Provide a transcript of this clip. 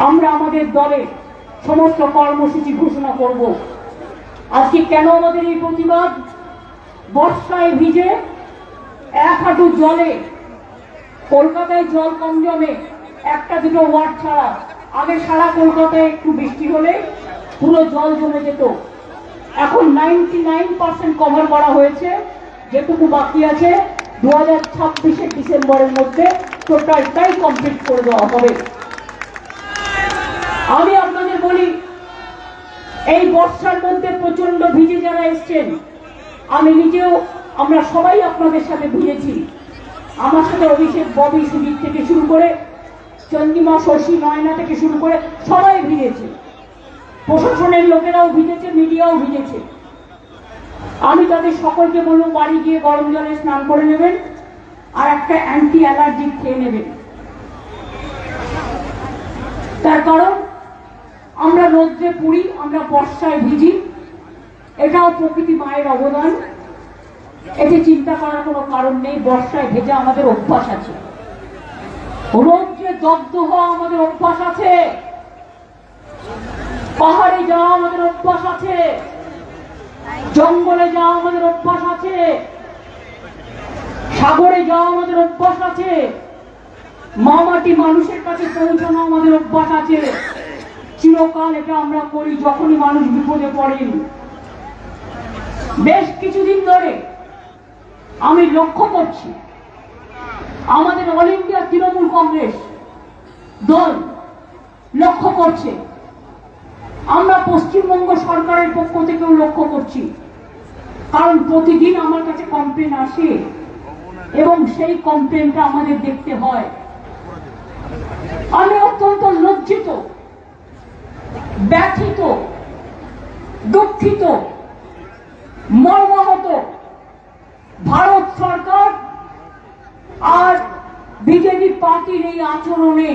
আমরা আমাদের দলে সমস্ত কর্মসূচি ঘোষণা করব। আজকে কেন আমাদের এই প্রতিবাদ? বর্ষায় ভিজে এক হাঁটু জলে, কলকাতায় জল কম জমে একটা দুটো ওয়ার্ড ছাড়া, আগে সারা কলকাতায় একটু বৃষ্টি হলে পুরো জল জমে যেত। এখন 99% কভার করা হয়েছে, যেটুকু বাকি আছে 2026 ডিসেম্বরের মধ্যে টোটালটাই কমপ্লিট করে দেওয়া হবে। আমি আপনাদের বলি, এই বর্ষার মধ্যে প্রচন্ড ভিজে যারা এসছেন, আমি নিজেও, আমরা সবাই আপনাদের সাথে ভিজেছি। আমার সাথে অভিষেক, ববি, সুজিত থেকে শুরু করে চন্দ্রিমা, শশী, নয়না থেকে শুরু করে সবাই ভিজেছে। প্রশাসনের লোকেরাও ভিজেছে, মিডিয়াও ভিজেছে। আমি তাদের সকলকে বলবো বাড়ি গিয়ে গরম জলে স্নান করে নেবেন আর একটা অ্যান্টি অ্যালার্জিক খেয়ে নেবেন। তার কারণ আমরা রোদ্রে পুড়ি, আমরা বর্ষায় ভিজি, এটাও প্রকৃতি মায়ের অবদান। এতে চিন্তা করার কোনো কারণ নেই। বর্ষায় ভেজা আমাদের অভ্যাস আছে, রোদ্রে দগ্ধ হওয়া আমাদের অভ্যাস আছে, পাহাড়ে যাওয়া আমাদের অভ্যাস আছে, জঙ্গলে যাওয়া আমাদের অভ্যাস আছে, সাগরে যাওয়া আমাদের অভ্যাস আছে, মামাটি মানুষের কাছে পৌঁছানো আমাদের অভ্যাস আছে। চিরকাল এটা আমরা করি যখনই মানুষ বিপদে পড়েন। বেশ কিছুদিন ধরে আমি লক্ষ্য করছি আমাদের অল ইন্ডিয়া তৃণমূল কংগ্রেস দল লক্ষ্য করছে, আমরা পশ্চিমবঙ্গ সরকারের পক্ষ থেকেও লক্ষ্য করছি। কারণ প্রতিদিন আমার কাছে কমপ্লেন আসে এবং সেই কমপ্লেনটা আমাদের দেখতে হয়। আমি অত্যন্ত লজ্জিত, ব্যথিত, দুঃখিত, মর্মাহত। ভারত সরকার আর বিজেপি পার্টির এই আচরণে